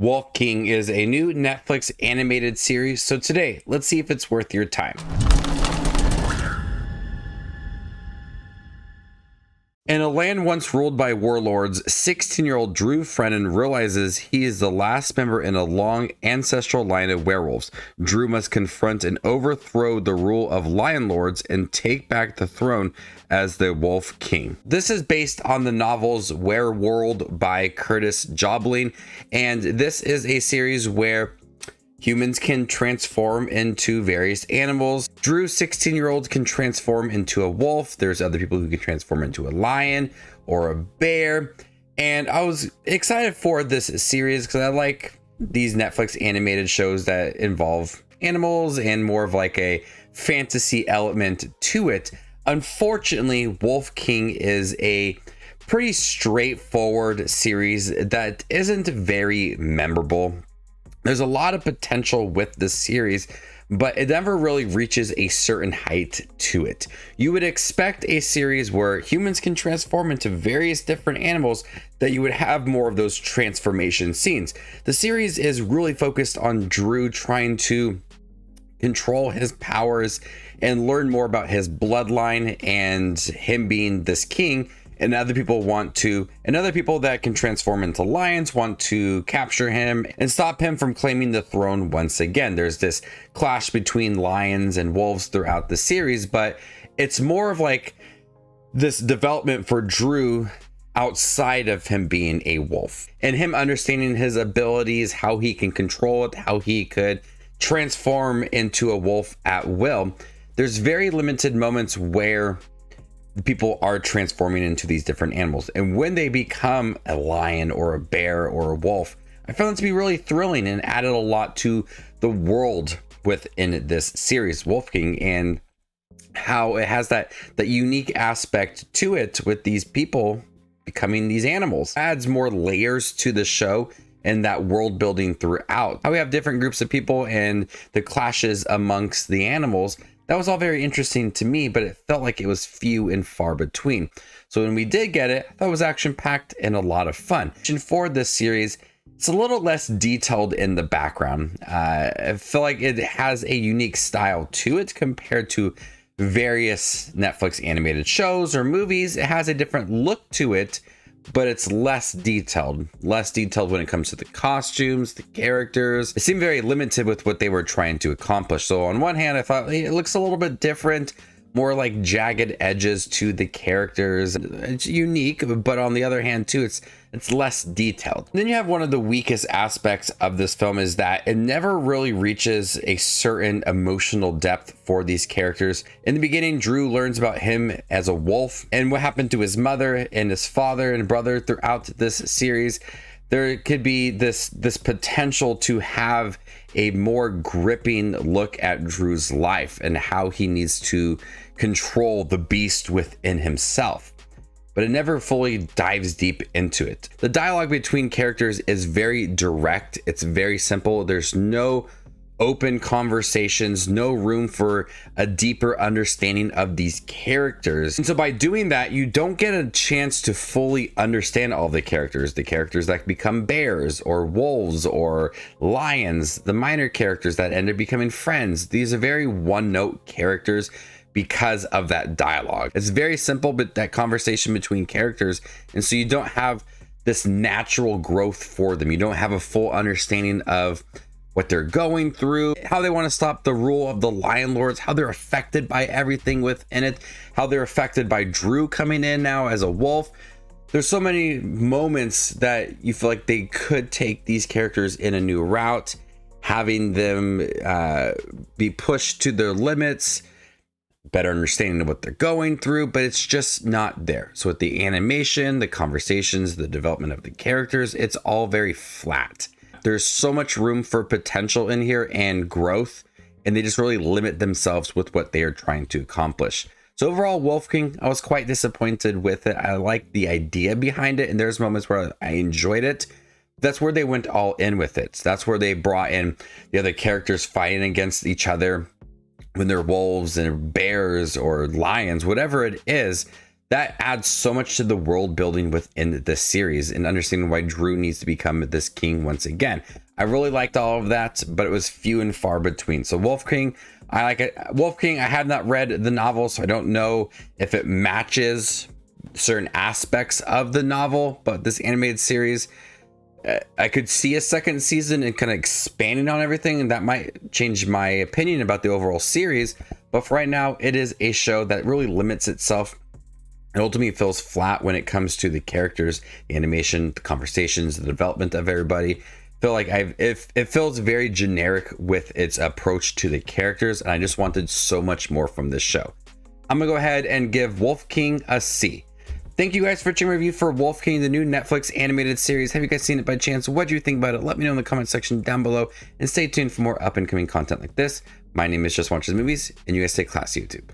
Wolf King is a new Netflix animated series, so today, let's see if it's worth your time. In a land once ruled by warlords, 16-year-old Drew Frennan realizes he is the last member in a long ancestral line of werewolves. Drew must confront and overthrow the rule of lion lords and take back the throne as the Wolf King. This is based on the novels Werewolves by Curtis Jobling, and this is a series where humans can transform into various animals. Drew, 16-year-old, can transform into a wolf. There's other people who can transform into a lion or a bear. And I was excited for this series because I like these Netflix animated shows that involve animals and more of like a fantasy element to it. Unfortunately, Wolf King is a pretty straightforward series that isn't very memorable. There's a lot of potential with this series, but it never really reaches a certain height to it. You would expect a series where humans can transform into various different animals that you would have more of those transformation scenes. The series is really focused on Drew trying to control his powers and learn more about his bloodline and him being this king. And other people that can transform into lions want to capture him and stop him from claiming the throne once again. There's this clash between lions and wolves throughout the series, but it's more of like this development for Drew outside of him being a wolf and him understanding his abilities, how he can control it, how he could transform into a wolf at will. There's very limited moments where people are transforming into these different animals, and when they become a lion or a bear or a wolf, I found it to be really thrilling and added a lot to the world within this series, Wolf King, and how it has that unique aspect to it with these people becoming these animals. It adds more layers to the show and that world building throughout. How we have different groups of people and the clashes amongst the animals. That was all very interesting to me, but it felt like it was few and far between. So when we did get it, I thought it was action-packed and a lot of fun. And for this series, it's a little less detailed in the background. I feel like it has a unique style to it compared to various Netflix animated shows or movies. It has a different look to it, but it's less detailed when it comes to the costumes, the characters. It seemed very limited with what they were trying to accomplish. So on one hand, I thought it looks a little bit different, more like jagged edges to the characters. It's unique, but on the other hand too, it's less detailed. And then you have one of the weakest aspects of this film is that it never really reaches a certain emotional depth for these characters. In the beginning, Drew learns about him as a wolf and what happened to his mother and his father and brother throughout this series. There could be this potential to have a more gripping look at Drew's life and how he needs to control the beast within himself, but it never fully dives deep into it. The dialogue between characters is very direct. It's very simple. There's no open conversations, no room for a deeper understanding of these characters. And so by doing that, you don't get a chance to fully understand all the characters that become bears or wolves or lions, the minor characters that end up becoming friends. These are very one-note characters because of that dialogue. It's very simple, but that conversation between characters, and so you don't have this natural growth for them. You don't have a full understanding of what they're going through, how they want to stop the rule of the lion lords, how they're affected by everything within it, how they're affected by Drew coming in now as a wolf. There's so many moments that you feel like they could take these characters in a new route, having them be pushed to their limits, better understanding of what they're going through, but it's just not there. So with the animation, the conversations, the development of the characters, it's all very flat. There's so much room for potential in here and growth, and they just really limit themselves with what they are trying to accomplish. So overall, Wolf King, I was quite disappointed with it. I like the idea behind it, and there's moments where I enjoyed it. That's where they went all in with it. That's where they brought in the other characters fighting against each other when they're wolves and bears or lions, whatever it is. that adds so much to the world building within the series and understanding why Drew needs to become this king once again. I really liked all of that, but it was few and far between. So Wolf King, I like it. Wolf King, I have not read the novel, so I don't know if it matches certain aspects of the novel, but this animated series, I could see a second season and kind of expanding on everything, and that might change my opinion about the overall series. But for right now, it is a show that really limits itself. It ultimately feels flat when it comes to the characters, the animation, the conversations, the development of everybody. Feel like it feels very generic with its approach to the characters, and I just wanted so much more from this show. I'm gonna go ahead and give Wolf King a C. Thank you guys for watching my review for Wolf King, the new Netflix animated series. Have you guys seen it by chance? What do you think about it? Let me know in the comment section down below, and stay tuned for more up and coming content like this. My name is Just Watches Movies, and you guys stay classy, YouTube.